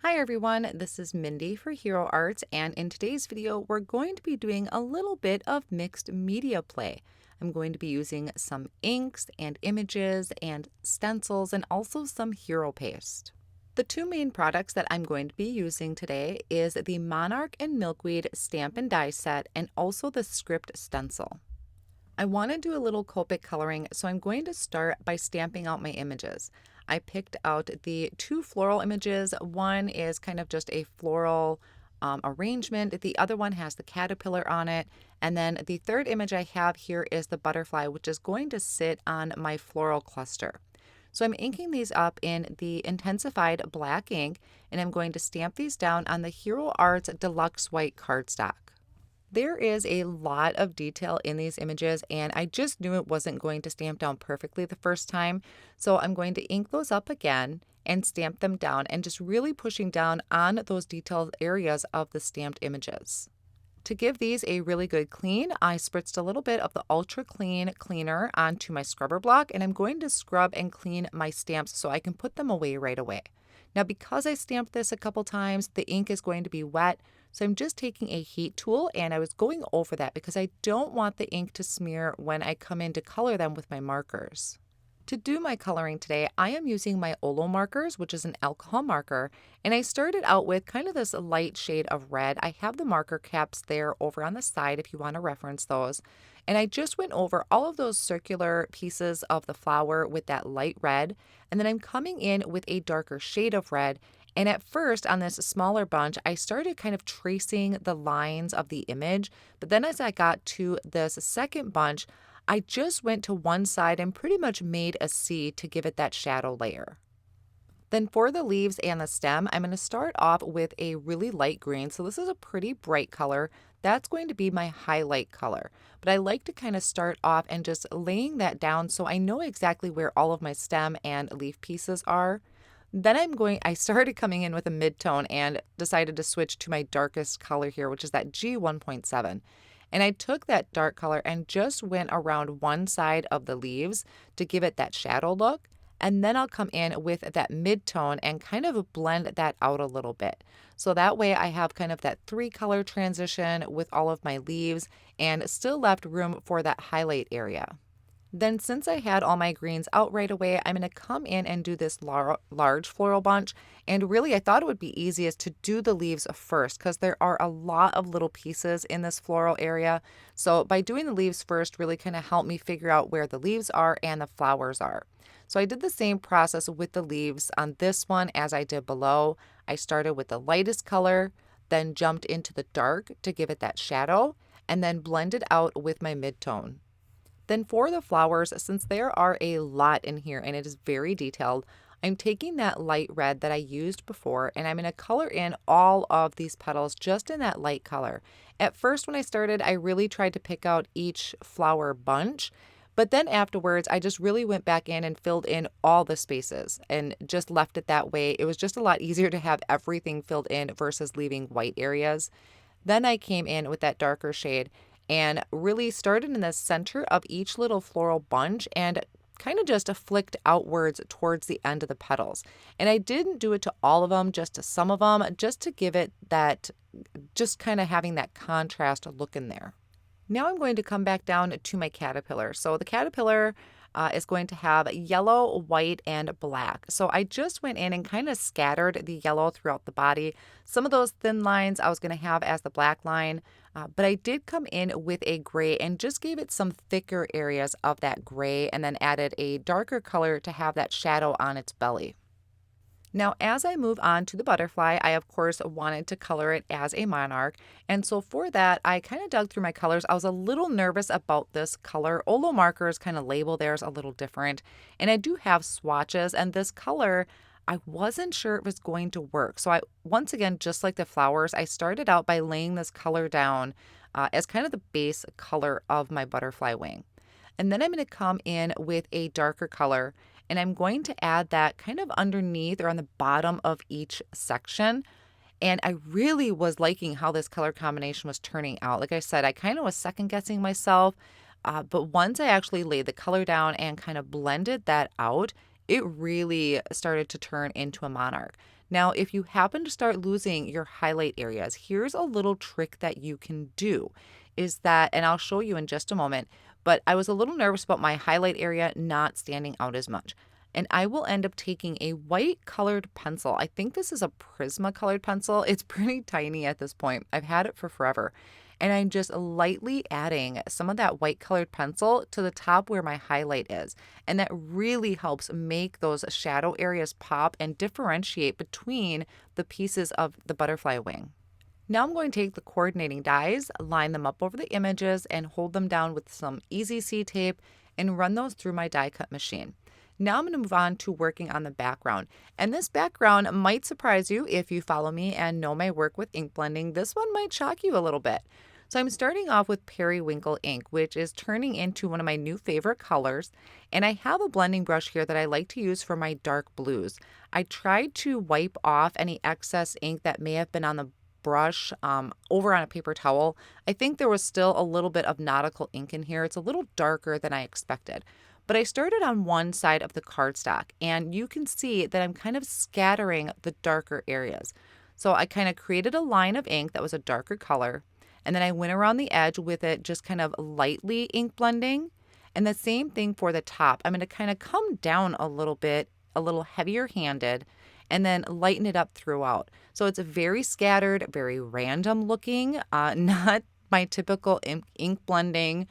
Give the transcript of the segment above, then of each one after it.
Hi everyone, this is Mindy for Hero Arts, and in today's video we're going to be doing a little bit of mixed media play. I'm going to be using some inks and images and stencils and also some hero paste. The two main products that I'm going to be using today is the Monarch and Milkweed stamp and die set and also the script stencil. I want to do a little Copic coloring, so I'm going to start by stamping out my images. I picked out the two floral images. One is kind of just a floral arrangement. The other one has the caterpillar on it. And then the third image I have here is the butterfly, which is going to sit on my floral cluster. So I'm inking these up in the Intens-ified Black Ink, and I'm going to stamp these down on the Hero Arts Deluxe White Cardstock. There is a lot of detail in these images, and I just knew it wasn't going to stamp down perfectly the first time. So I'm going to ink those up again and stamp them down and just really pushing down on those detailed areas of the stamped images. To give these a really good clean, I spritzed a little bit of the Ultra Clean cleaner onto my scrubber block, and I'm going to scrub and clean my stamps so I can put them away right away. Now, because I stamped this a couple times, the ink is going to be wet, so I'm just taking a heat tool, and I was going over that because I don't want the ink to smear when I come in to color them with my markers. To do my coloring today, I am using my Olo markers, which is an alcohol marker, and I started out with kind of this light shade of red. I have the marker caps there over on the side if you want to reference those. And I just went over all of those circular pieces of the flower with that light red, and then I'm coming in with a darker shade of red. And at first, on this smaller bunch, I started kind of tracing the lines of the image, but then as I got to this second bunch, I just went to one side and pretty much made a C to give it that shadow layer. Then for the leaves and the stem, I'm going to start off with a really light green. So this is a pretty bright color. That's going to be my highlight color. But I like to kind of start off and just laying that down so I know exactly where all of my stem and leaf pieces are. Then I started coming in with a mid-tone and decided to switch to my darkest color here, which is that G1.7. And I took that dark color and just went around one side of the leaves to give it that shadow look. And then I'll come in with that mid-tone and kind of blend that out a little bit. So that way I have kind of that three color transition with all of my leaves and still left room for that highlight area. Then since I had all my greens out right away, I'm going to come in and do this large floral bunch. And really, I thought it would be easiest to do the leaves first because there are a lot of little pieces in this floral area. So by doing the leaves first really kind of helped me figure out where the leaves are and the flowers are. So I did the same process with the leaves on this one as I did below. I started with the lightest color, then jumped into the dark to give it that shadow, and then blended out with my mid-tone. Then for the flowers, since there are a lot in here and it is very detailed, I'm taking that light red that I used before and I'm going to color in all of these petals just in that light color. At first when I started, I really tried to pick out each flower bunch, but then afterwards I just really went back in and filled in all the spaces and just left it that way. It was just a lot easier to have everything filled in versus leaving white areas. Then I came in with that darker shade and really started in the center of each little floral bunch and kind of just flicked outwards towards the end of the petals. And I didn't do it to all of them, just to some of them, just to give it that, just kind of having that contrast look in there. Now I'm going to come back down to my caterpillar. So the caterpillar is going to have yellow, white, and black. So I just went in and kind of scattered the yellow throughout the body. Some of those thin lines I was going to have as the black line, but I did come in with a gray and just gave it some thicker areas of that gray and then added a darker color to have that shadow on its belly. Now, as I move on to the butterfly, I of course wanted to color it as a monarch. And so for that, I kind of dug through my colors. I was a little nervous about this color. Olo markers kind of label theirs a little different. And I do have swatches, and this color, I wasn't sure it was going to work. So once again, just like the flowers, I started out by laying this color down as kind of the base color of my butterfly wing. And then I'm going to come in with a darker color and I'm going to add that kind of underneath or on the bottom of each section. And I really was liking how this color combination was turning out. Like I said, I kind of was second guessing myself, but once I actually laid the color down and kind of blended that out, it really started to turn into a monarch. Now, if you happen to start losing your highlight areas, here's a little trick that you can do is that, and I'll show you in just a moment, but I was a little nervous about my highlight area not standing out as much. And I will end up taking a white colored pencil. I think this is a Prismacolored pencil. It's pretty tiny at this point. I've had it for forever. And I'm just lightly adding some of that white colored pencil to the top where my highlight is. And that really helps make those shadow areas pop and differentiate between the pieces of the butterfly wing. Now I'm going to take the coordinating dies, line them up over the images, and hold them down with some Easy C tape and run those through my die cut machine. Now I'm going to move on to working on the background. And this background might surprise you if you follow me and know my work with ink blending. This one might shock you a little bit. So I'm starting off with Periwinkle ink, which is turning into one of my new favorite colors. And I have a blending brush here that I like to use for my dark blues. I tried to wipe off any excess ink that may have been on the brush over on a paper towel. I think there was still a little bit of nautical ink in here. It's a little darker than I expected. But I started on one side of the cardstock, and you can see that I'm kind of scattering the darker areas. So I kind of created a line of ink that was a darker color, and then I went around the edge with it just kind of lightly ink blending. And the same thing for the top. I'm going to kind of come down a little bit, a little heavier handed, and then lighten it up throughout. So it's very scattered, very random looking, not my typical ink blending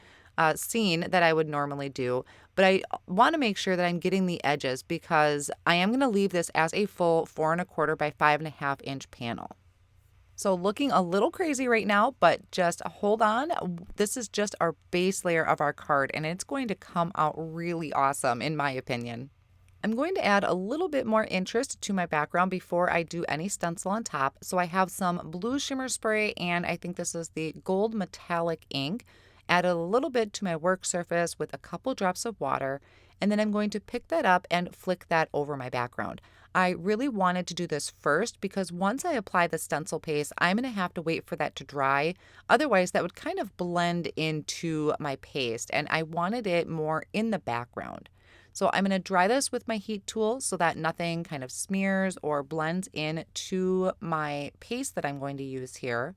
scene that I would normally do, but I want to make sure that I'm getting the edges because I am going to leave this as a full 4 1/4 by 5 1/2 inch panel. So looking a little crazy right now, but just hold on. This is just our base layer of our card, and it's going to come out really awesome in my opinion. I'm going to add a little bit more interest to my background before I do any stencil on top. So I have some blue shimmer spray, and I think this is the gold metallic ink. Add a little bit to my work surface with a couple drops of water, and then I'm going to pick that up and flick that over my background. I really wanted to do this first because once I apply the stencil paste, I'm going to have to wait for that to dry. Otherwise, that would kind of blend into my paste, and I wanted it more in the background. So I'm going to dry this with my heat tool so that nothing kind of smears or blends in to my paste that I'm going to use here.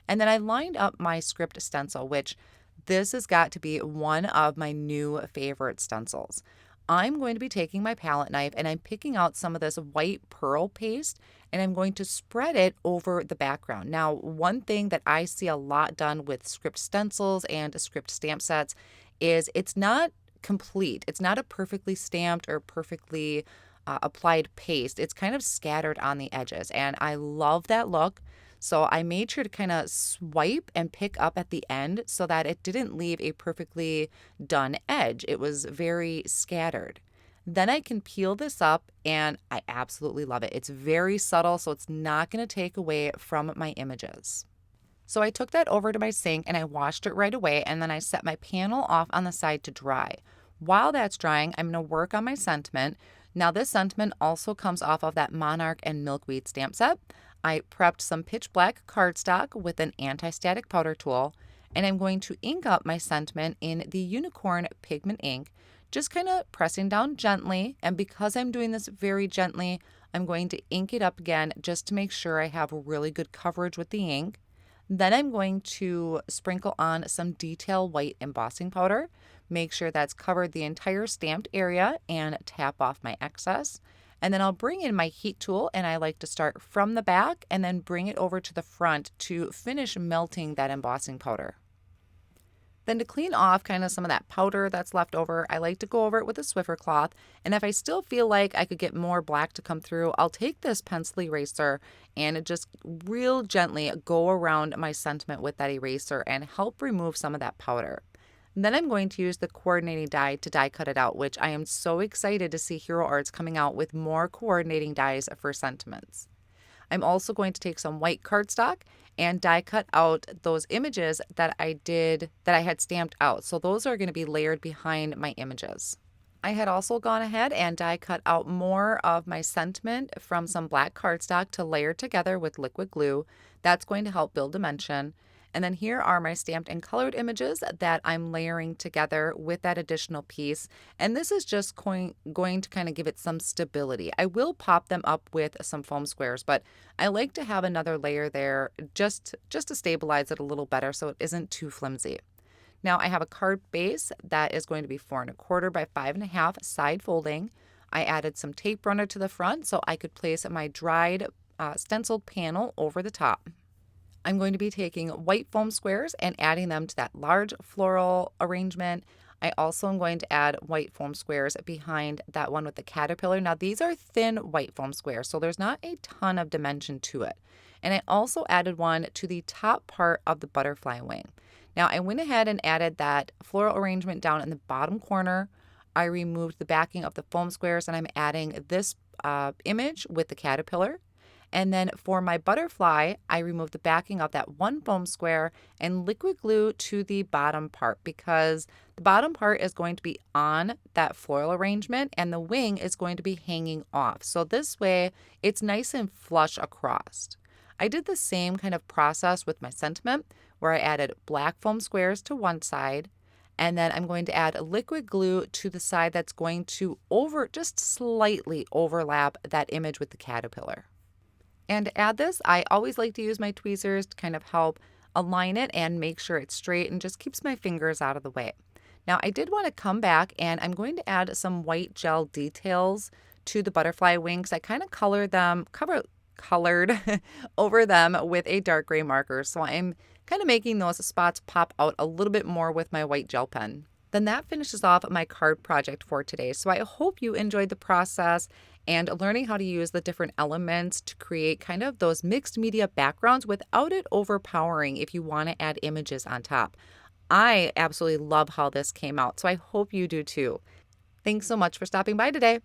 And then I lined up my script stencil, which this has got to be one of my new favorite stencils. I'm going to be taking my palette knife and I'm picking out some of this white pearl paste and I'm going to spread it over the background. Now, one thing that I see a lot done with script stencils and script stamp sets is it's not complete. It's not a perfectly stamped or perfectly applied paste. It's kind of scattered on the edges and I love that look. So I made sure to kind of swipe and pick up at the end so that it didn't leave a perfectly done edge. It was very scattered. Then I can peel this up and I absolutely love it. It's very subtle, so it's not going to take away from my images. So I took that over to my sink and I washed it right away, and then I set my panel off on the side to dry. While that's drying, I'm going to work on my sentiment. Now this sentiment also comes off of that Monarch and Milkweed stamp set. I prepped some pitch black cardstock with an anti-static powder tool, and I'm going to ink up my sentiment in the Unicorn Pigment Ink, just kind of pressing down gently. And because I'm doing this very gently, I'm going to ink it up again just to make sure I have really good coverage with the ink. Then I'm going to sprinkle on some detail white embossing powder, make sure that's covered the entire stamped area, and tap off my excess. And then I'll bring in my heat tool, and I like to start from the back and then bring it over to the front to finish melting that embossing powder. Then to clean off kind of some of that powder that's left over, I like to go over it with a Swiffer cloth. And if I still feel like I could get more black to come through, I'll take this pencil eraser and just real gently go around my sentiment with that eraser and help remove some of that powder. Then I'm going to use the coordinating die to die cut it out, which I am so excited to see Hero Arts coming out with more coordinating dies for sentiments. I'm also going to take some white cardstock and die cut out those images that I had stamped out. So those are going to be layered behind my images. I had also gone ahead and die cut out more of my sentiment from some black cardstock to layer together with liquid glue. That's going to help build dimension. And then here are my stamped and colored images that I'm layering together with that additional piece. And this is just going to kind of give it some stability. I will pop them up with some foam squares, but I like to have another layer there just to stabilize it a little better so it isn't too flimsy. Now I have a card base that is going to be 4¼ by 5½ side folding. I added some tape runner to the front so I could place my dried stenciled panel over the top. I'm going to be taking white foam squares and adding them to that large floral arrangement. I also am going to add white foam squares behind that one with the caterpillar. Now these are thin white foam squares, so there's not a ton of dimension to it. And I also added one to the top part of the butterfly wing. Now I went ahead and added that floral arrangement down in the bottom corner. I removed the backing of the foam squares and I'm adding this image with the caterpillar. And then for my butterfly, I removed the backing of that one foam square and liquid glue to the bottom part because the bottom part is going to be on that floral arrangement and the wing is going to be hanging off. So this way it's nice and flush across. I did the same kind of process with my sentiment where I added black foam squares to one side, and then I'm going to add liquid glue to the side that's going to just slightly overlap that image with the caterpillar. And to add this, I always like to use my tweezers to kind of help align it and make sure it's straight and just keeps my fingers out of the way. Now I did want to come back and I'm going to add some white gel details to the butterfly wings. I kind of colored over them with a dark gray marker. So I'm kind of making those spots pop out a little bit more with my white gel pen. Then that finishes off my card project for today. So I hope you enjoyed the process and learning how to use the different elements to create kind of those mixed media backgrounds without it overpowering if you want to add images on top. I absolutely love how this came out, so I hope you do too. Thanks so much for stopping by today.